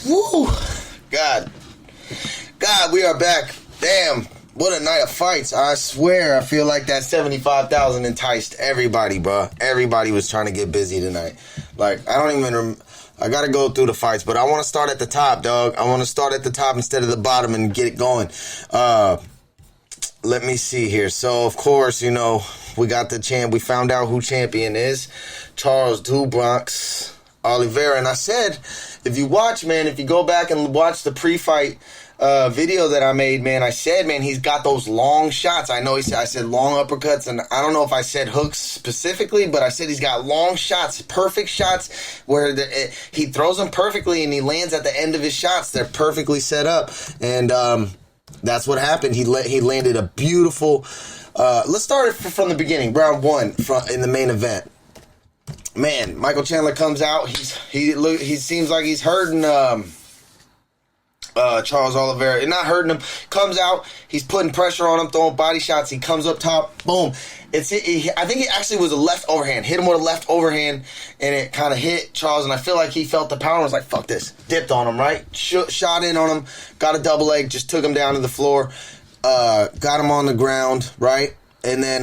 Woo! God, we are back. Damn, what a night of fights. I swear, I feel like that 75,000 enticed everybody, bro. Everybody was trying to get busy tonight. Like, I don't even I gotta go through the fights, but I want to start at the top, dog. I want to start at the top instead of the bottom and get it going. Let me see here. So, of course, you know, we got the champ. We found out who champion is. Charles Dkains Oliveira. And I said, if you watch, man, if you go back and watch the pre-fight video that I made, man, I said, man, he's got those long shots. I know I said long uppercuts, and I don't know if I said hooks specifically, but I said he's got long shots, perfect shots, where he throws them perfectly and he lands at the end of his shots. They're perfectly set up, and that's what happened. He landed a beautiful. Let's start from the beginning. Round one in the main event. Man, Michael Chandler comes out. He seems like he's hurting Charles Oliveira. Not hurting him. Comes out. He's putting pressure on him, throwing body shots. He comes up top. Boom. I think it actually was a left overhand. Hit him with a left overhand, and it kind of hit Charles. And I feel like he felt the power and was like, "Fuck this!" Dipped on him. Right. Shot in on him. Got a double leg. Just took him down to the floor. Got him on the ground. Right. And then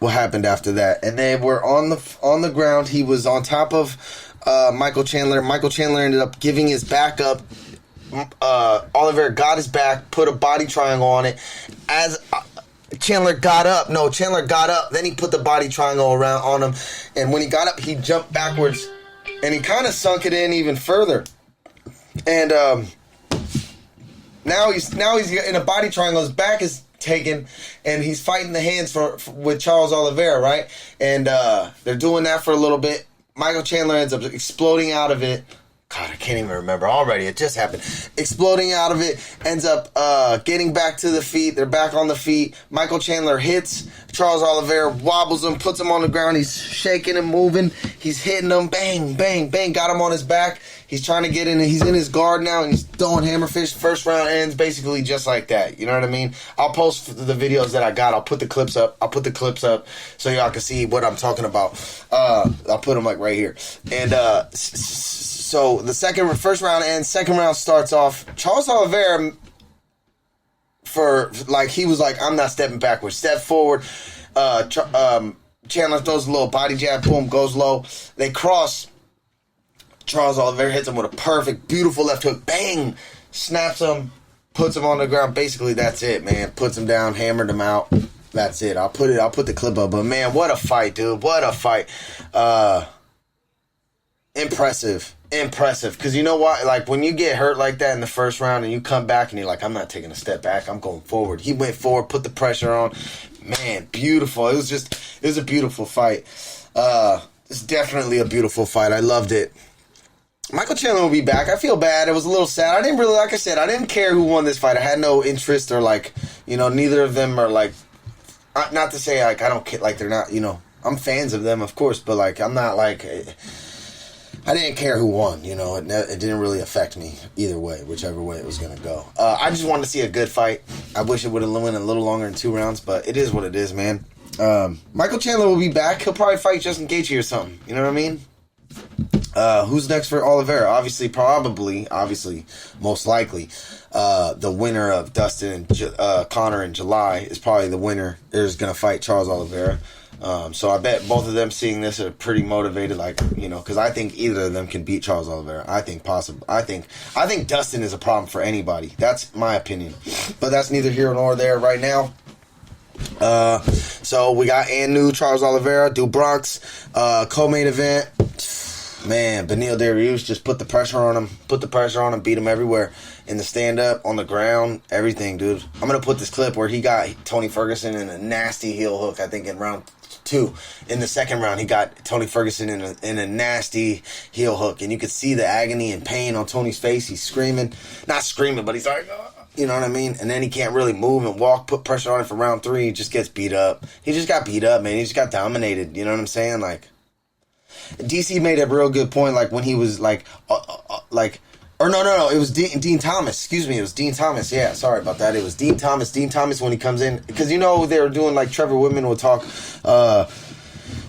what happened after that? And then we're on the ground. He was on top of Michael Chandler. Michael Chandler ended up giving his back up. Oliveira got his back, put a body triangle on it. As Chandler got up, then he put the body triangle around on him. And when he got up, he jumped backwards, and he kind of sunk it in even further. And now he's in a body triangle. His back is taken, and he's fighting the hands with Charles Oliveira, right? And they're doing that for a little bit. Michael Chandler ends up exploding out of it. God, I can't even remember already. It just happened. Exploding out of it, ends up getting back to the feet. They're back on the feet. Michael Chandler hits Charles Oliveira, wobbles him, puts him on the ground. He's shaking and moving. He's hitting him. Bang, bang, bang. Got him on his back. He's trying to get in. He's in his guard now, and he's throwing hammerfish. First round ends basically just like that. You know what I mean? I'll post the videos that I got. I'll put the clips up. So y'all can see what I'm talking about. I'll put them like right here. And so the first round ends. Second round starts off. Charles Oliveira, he was like, I'm not stepping backwards. Step forward. Chandler throws a little body jab. Boom, goes low. They cross. Charles Oliveira hits him with a perfect, beautiful left hook. Bang! Snaps him. Puts him on the ground. Basically, that's it, man. Puts him down. Hammered him out. That's it. I'll put the clip up. But, man, what a fight, dude. What a fight. Impressive. Because you know what? Like, when you get hurt like that in the first round and you come back and you're like, I'm not taking a step back. I'm going forward. He went forward, put the pressure on. Man, beautiful. It was a beautiful fight. It's definitely a beautiful fight. I loved it. Michael Chandler will be back. I feel bad. It was a little sad. I didn't really, like I said, I didn't care who won this fight. I had no interest or, like, you know, neither of them are, like, not to say, like, I don't care, like, they're not, you know, I'm fans of them, of course, but, like, I'm not, like, I didn't care who won, you know. It didn't really affect me either way, whichever way it was going to go. I just wanted to see a good fight. I wish it would have went a little longer in 2 rounds, but it is what it is, man. Michael Chandler will be back. He'll probably fight Justin Gaethje or something. You know what I mean? Who's next for Oliveira? Obviously, most likely, the winner of Dustin and Conor in July is probably the winner. Is going to fight Charles Oliveira. So I bet both of them seeing this are pretty motivated, like, you know, because I think either of them can beat Charles Oliveira. I think Dustin is a problem for anybody. That's my opinion, but that's neither here nor there right now. So we got new Charles Oliveira, Bronx, co-main event. Man, Beneil Dariush just put the pressure on him, beat him everywhere. In the stand-up, on the ground, everything, dude. I'm going to put this clip where he got Tony Ferguson in a nasty heel hook, I think in round 2. In the second round, he got Tony Ferguson in a nasty heel hook. And you could see the agony and pain on Tony's face. He's screaming. Not screaming, but he's like, you know what I mean? And then he can't really move and walk, put pressure on him for round 3. He just gets beat up. He just got beat up, man. He just got dominated. You know what I'm saying? Like, DC made a real good point, like, when he was, like, or no, it was Dean Thomas. Excuse me, it was Dean Thomas. Yeah, sorry about that. It was Dean Thomas. Dean Thomas when he comes in, because, you know, they were doing, like, Trevor Whitman will talk,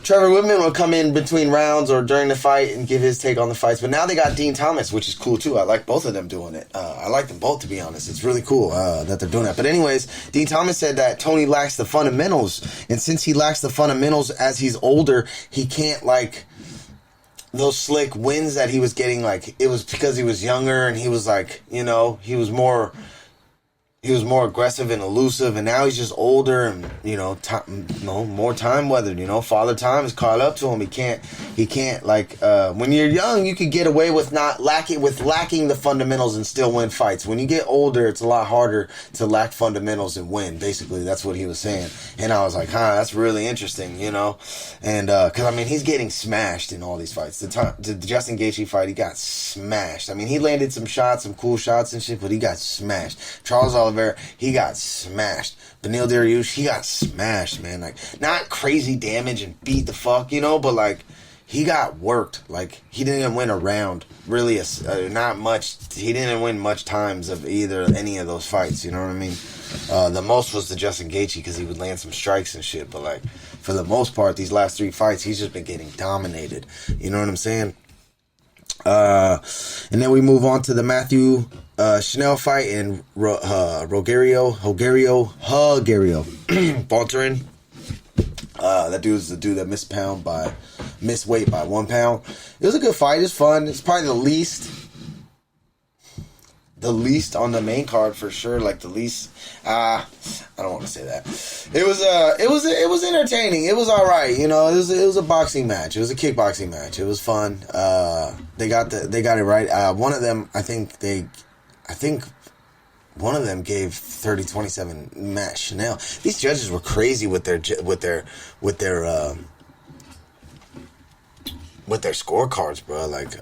Trevor Whitman would come in between rounds or during the fight and give his take on the fights. But now they got Dean Thomas, which is cool too. I like both of them doing it. I like them both, to be honest. It's really cool that they're doing that. But anyways, Dean Thomas said that Tony lacks the fundamentals. And since he lacks the fundamentals as he's older, he can't, like, those slick wins that he was getting, like, it was because he was younger and he was, like, you know, he was more aggressive and elusive, and now he's just older and, you know, more time weathered. You know, father time has caught up to him. He can't like when you're young, you could get away with lacking the fundamentals and still win fights. When you get older, it's a lot harder to lack fundamentals and win. Basically, that's what he was saying, and I was like, that's really interesting, you know, and because I mean, he's getting smashed in all these fights. The Justin Gaethje fight, he got smashed. I mean, he landed some shots, some cool shots and shit, but he got smashed. Charles Oliveira, he got smashed. Beneil Dariush, he got smashed, man. Like, not crazy damage and beat the fuck, you know, but like, he got worked. Like, he didn't win a round, really. Not much. He didn't win much times of any of those fights. You know what I mean? The most was the Justin Gaethje because he would land some strikes and shit. But like, for the most part, these last 3 fights, he's just been getting dominated. You know what I'm saying? And then we move on to the Matthew Chanel fight and Rogerio Bontorin. That dude's the dude that missed weight by 1 pound. It was a good fight. It's fun. It's probably the least on the main card for sure. Like the least. I don't want to say that. It was entertaining. It was all right. You know, it was a boxing match. It was a kickboxing match. It was fun. They got it right. One of them, I think one of them gave 30-27 Matt Chanel. These judges were crazy with their scorecards, bro. Like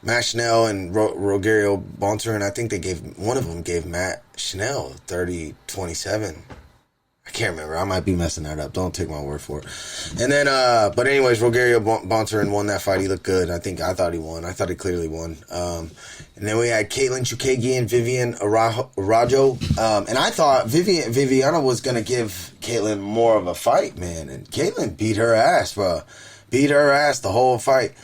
Matt Chanel and Rogerio Bontorin, I think one of them gave Matt Chanel 30-27. I can't remember. I might be messing that up. Don't take my word for it. And then, but anyways, Rogerio Bontorin won that fight. He looked good. I thought he won. I thought he clearly won. And then we had Caitlin Chukagi and Vivian Arajo. And I thought Viviana was going to give Caitlin more of a fight, man. And Caitlin beat her ass, bro. Beat her ass the whole fight.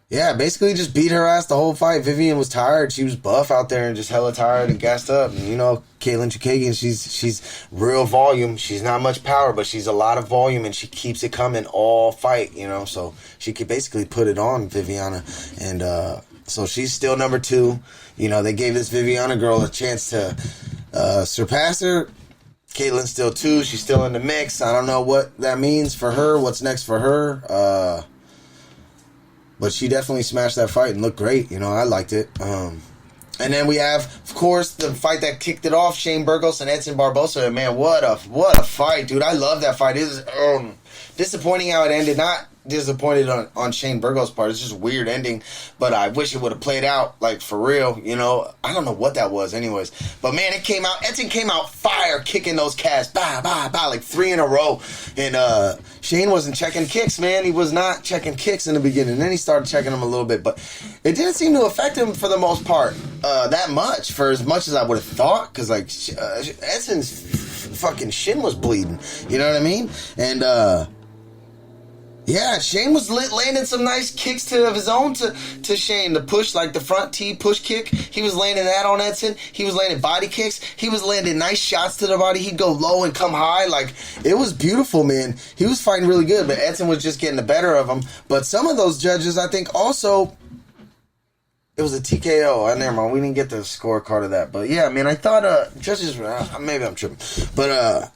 Yeah, basically just beat her ass the whole fight. Vivian was tired. She was buff out there and just hella tired and gassed up. And, you know, Caitlin Chukagi, she's real volume. She's not much power, but she's a lot of volume, and she keeps it coming all fight, you know. So she could basically put it on Viviana. And so she's still number 2. You know, they gave this Viviana girl a chance to surpass her. Caitlin's still 2. She's still in the mix. I don't know what that means for her, what's next for her. But she definitely smashed that fight and looked great. You know, I liked it. And then we have, of course, the fight that kicked it off, Shane Burgos and Edson Barbosa. Man, what a fight, dude. I love that fight. It was disappointing how it ended. Not disappointed on Shane Burgos' part. It's just a weird ending, but I wish it would have played out, like, for real, you know. I don't know what that was anyways, but man, Edson came out fire, kicking those calves, like 3 in a row, and Shane wasn't checking kicks, man. He was not checking kicks in the beginning, and then he started checking them a little bit, but it didn't seem to affect him for the most part that much, for as much as I would have thought, because like Edson's fucking shin was bleeding, you know what I mean? And yeah, Shane was landing some nice kicks of his own to Shane. The push, like the front T push kick, he was landing that on Edson. He was landing body kicks. He was landing nice shots to the body. He'd go low and come high. Like, it was beautiful, man. He was fighting really good, but Edson was just getting the better of him. But some of those judges, I think, also, it was a TKO. Never mind, we didn't get the scorecard of that. But yeah, man, I thought judges, maybe I'm tripping. But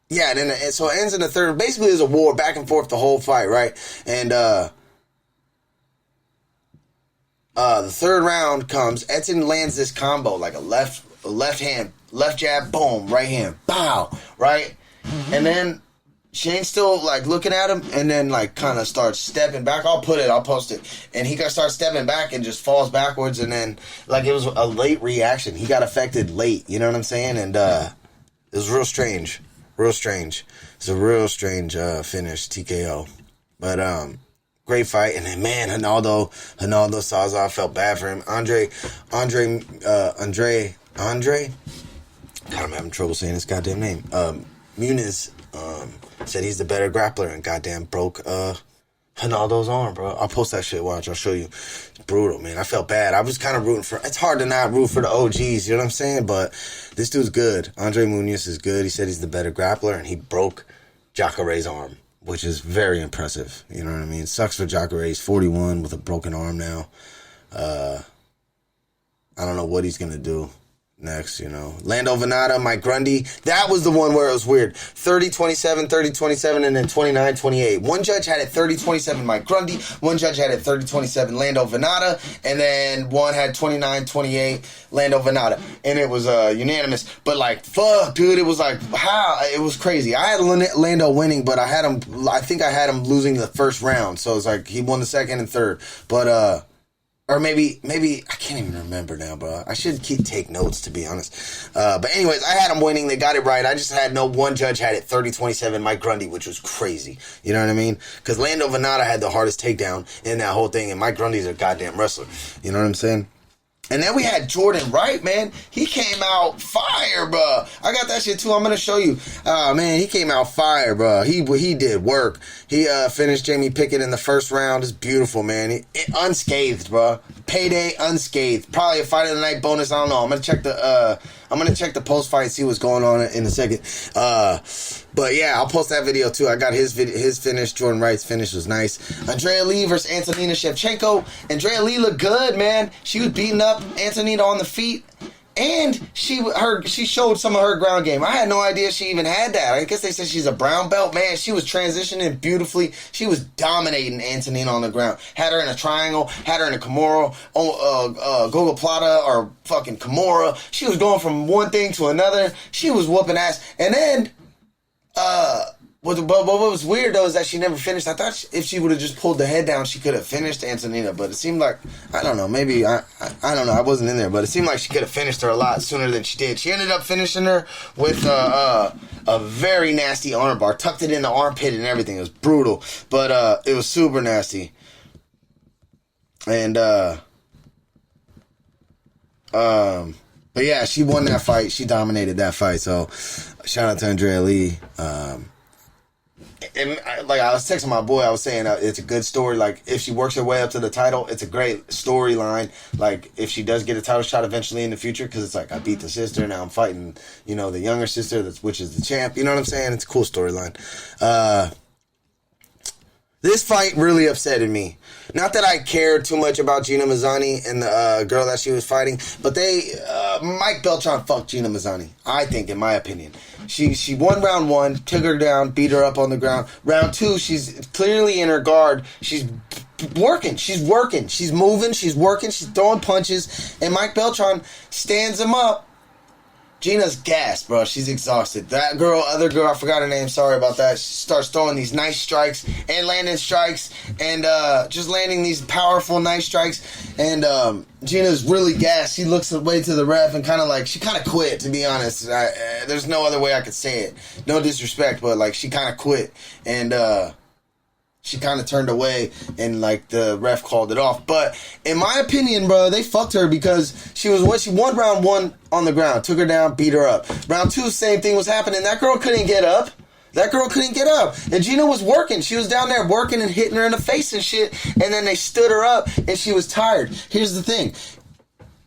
yeah, and so it ends in the third. Basically, there's a war back and forth the whole fight, right? And the third round comes. Edson lands this combo, like a left hand, left jab, boom, right hand, bow, right? Mm-hmm. And then Shane's still, like, looking at him, and then, like, kind of starts stepping back. I'll post it. And he starts stepping back and just falls backwards, and then, like, it was a late reaction. He got affected late, you know what I'm saying? And it was real strange. Real strange. It's a real strange finish, TKO. But great fight. And then, man, Ronaldo Salazar, I felt bad for him. Andre. God, I'm having trouble saying his goddamn name. Muniz. Said he's the better grappler and goddamn broke Ronaldo's arm, bro. I'll post that shit. Watch, I'll show you. It's brutal, man. I felt bad. I was kind of rooting for... It's hard to not root for the OGs, you know what I'm saying? But this dude's good. Andre Muniz is good. He said he's the better grappler, and he broke Jacare's arm, which is very impressive. You know what I mean? Sucks for Jacare. He's 41 with a broken arm now. I don't know what he's going to do next, you know. Lando Venata, Mike Grundy. That was the one where it was weird. 30-27, 30-27, and then 29-28. One judge had it 30-27, Mike Grundy. One judge had it 30-27, Lando Venata. And then one had 29-28, Lando Venata. And it was unanimous. But, like, fuck, dude. It was like, how? It was crazy. I had Lando winning, but I think I had him losing the first round. So it was like he won the second and third. But, or maybe, I can't even remember now, bro. I should take notes, to be honest. But anyways, I had them winning. They got it right. I just had one judge had it 30-27, Mike Grundy, which was crazy. You know what I mean? Because Lando Venata had the hardest takedown in that whole thing, and Mike Grundy's a goddamn wrestler. You know what I'm saying? And then we had Jordan Wright, man. He came out fire, bro. I got that shit too. I'm gonna show you. Oh man, he came out fire, bro. He did work. He finished Jamie Pickett in the first round. It's beautiful, man. Unscathed, bro. Payday unscathed. Probably a fight of the night bonus. I don't know. I'm gonna check the post fight, see what's going on in a second. But yeah, I'll post that video too. I got his finish. Jordan Wright's finish was nice. Andrea Lee versus Antonina Shevchenko. Andrea Lee looked good, man. She was beating up Antonina on the feet, and she showed some of her ground game. I had no idea she even had that. I guess they said she's a brown belt. Man, she was transitioning beautifully. She was dominating Antonina on the ground. Had her in a triangle. Had her in a Kimura, Gogoplata, or fucking Kimura. She was going from one thing to another. She was whooping ass. And then, what was weird though is that she never finished. I thought if she would have just pulled the head down, she could have finished Antonina. But it seemed like, I don't know, maybe, I don't know, I wasn't in there. But it seemed like she could have finished her a lot sooner than she did. She ended up finishing her with a very nasty armbar. Tucked it in the armpit and everything. It was brutal. But it was super nasty. And, but yeah, she won that fight. She dominated that fight. So shout out to Andrea Lee. And like I was texting my boy, I was saying it's a good story. Like if she works her way up to the title, it's a great storyline. Like if she does get a title shot eventually in the future, because it's like I beat the sister, now I'm fighting, you know, the younger sister, which is the champ. You know what I'm saying? It's a cool storyline. This fight really upsetted me. Not that I cared too much about Gina Mazani and the girl that she was fighting, but Mike Beltran fucked Gina Mazani, I think, in my opinion. She won round one, took her down, beat her up on the ground. Round two, she's clearly in her guard. She's working. She's moving, she's working, she's throwing punches, and Mike Beltran stands him up. Gina's gassed, bro. She's exhausted. That girl, other girl, I forgot her name. Sorry about that. She starts throwing these nice strikes and landing strikes and just landing these powerful, nice strikes. And Gina's really gassed. She looks away to the ref and she kind of quit, to be honest. There's no other way I could say it. No disrespect, but like she kind of quit. And she kind of turned away and like the ref called it off. But in my opinion, bro, they fucked her because she won round one on the ground, took her down, beat her up. Round two, same thing was happening. That girl couldn't get up. And Gina was working. She was down there working and hitting her in the face and shit. And then they stood her up and she was tired. Here's the thing.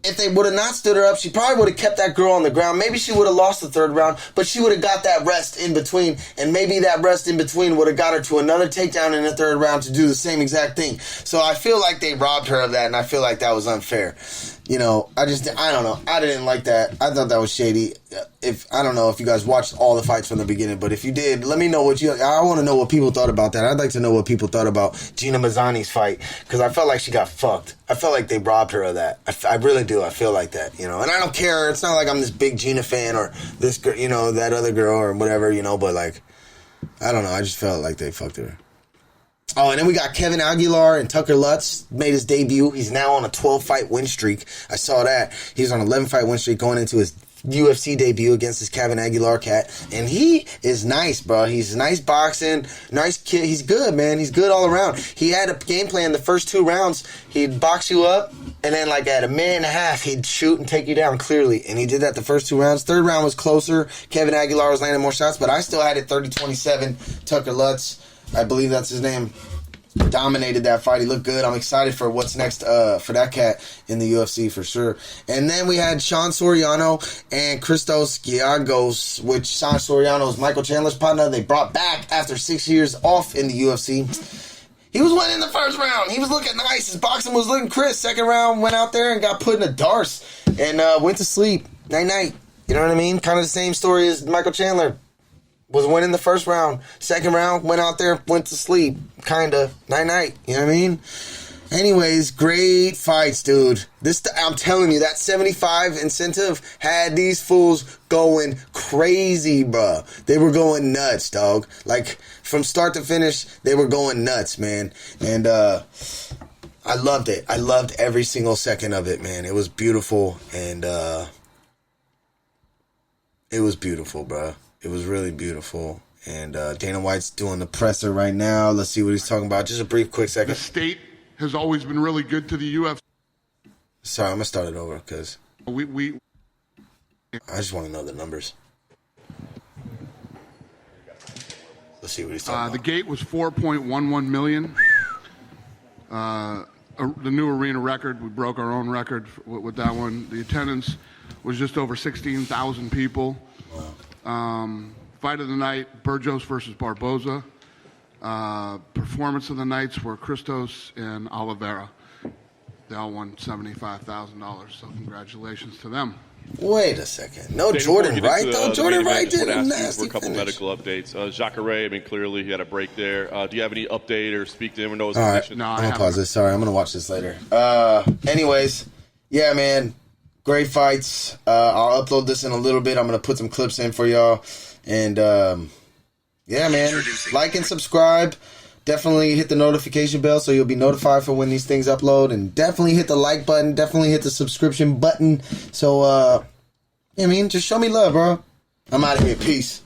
If they would have not stood her up, she probably would have kept that girl on the ground. Maybe she would have lost the third round, but she would have got that rest in between, and maybe that rest in between would have got her to another takedown in the third round to do the same exact thing. So I feel like they robbed her of that, and I feel like that was unfair. You know, I don't know. I didn't like that. I thought that was shady. I don't know if you guys watched all the fights from the beginning, but if you did, let me know I want to know what people thought about that. I'd like to know what people thought about Gina Mazani's fight, because I felt like she got fucked. I felt like they robbed her of that. I really do. I feel like that, you know. And I don't care. It's not like I'm this big Gina fan or this girl, you know, that other girl or whatever, you know, but like, I don't know. I just felt like they fucked her. Oh, and then we got Kevin Aguilar and Tucker Lutz made his debut. He's now on a 12-fight win streak. I saw that. He's on an 11-fight win streak going into his UFC debut against this Kevin Aguilar cat, and he is nice, bro. He's nice boxing, nice kid. He's good, man. He's good all around. He had a game plan the first 2 rounds. He'd box you up, and then like at a minute and a half, he'd shoot and take you down clearly, and he did that the first 2 rounds. Third round was closer. Kevin Aguilar was landing more shots, but I still had it 30-27. Tucker Lutz, I believe that's his name, dominated that fight. He looked good. I'm excited for what's next for that cat in the UFC for sure. And then we had Sean Soriano and Christos Giagos, which Sean Soriano is Michael Chandler's partner. They brought back after 6 years off in the UFC. He was winning the first round. He was looking nice. His boxing was looking crisp. Second round, went out there and got put in a darce and went to sleep. Night-night. You know what I mean? Kind of the same story as Michael Chandler. Was winning the first round. Second round, went out there, went to sleep. Kinda. Night-night. You know what I mean? Anyways, great fights, dude. I'm telling you, that 75 incentive had these fools going crazy, bruh. They were going nuts, dog. Like, from start to finish, they were going nuts, man. And, I loved it. I loved every single second of it, man. It was beautiful, and, it was beautiful, bruh. It was really beautiful. And Dana White's doing the presser right now. Let's see what he's talking about. Just a brief, quick second. The state has always been really good to the UFC. Sorry, I'm going to start it over because I just want to know the numbers. Let's see what he's talking The about. gate was 4.11 million. The new arena record, we broke our own record with that one. The attendance was just over 16,000 people. Wow. Fight of the night, Burgos versus Barboza. Performance of the nights were Christos and Oliveira. They all won $75,000, so congratulations to them. Wait a second. No Dana, Jordan Wright, the though? Jordan Wright did a ask you nasty for a couple finish. medical updates. Jacare, I mean, clearly he had a break there. Do you have any update or speak to him or know his All right, condition? No, I'm I going to haven't. pause this. Sorry, I'm going to watch this later. Anyways, yeah, man. Great fights. I'll upload this in a little bit. I'm going to put some clips in for y'all. And, yeah, man. Like and subscribe. Definitely hit the notification bell so you'll be notified for when these things upload. And definitely hit the like button. Definitely hit the subscription button. So, I mean, just show me love, bro. I'm out of here. Peace.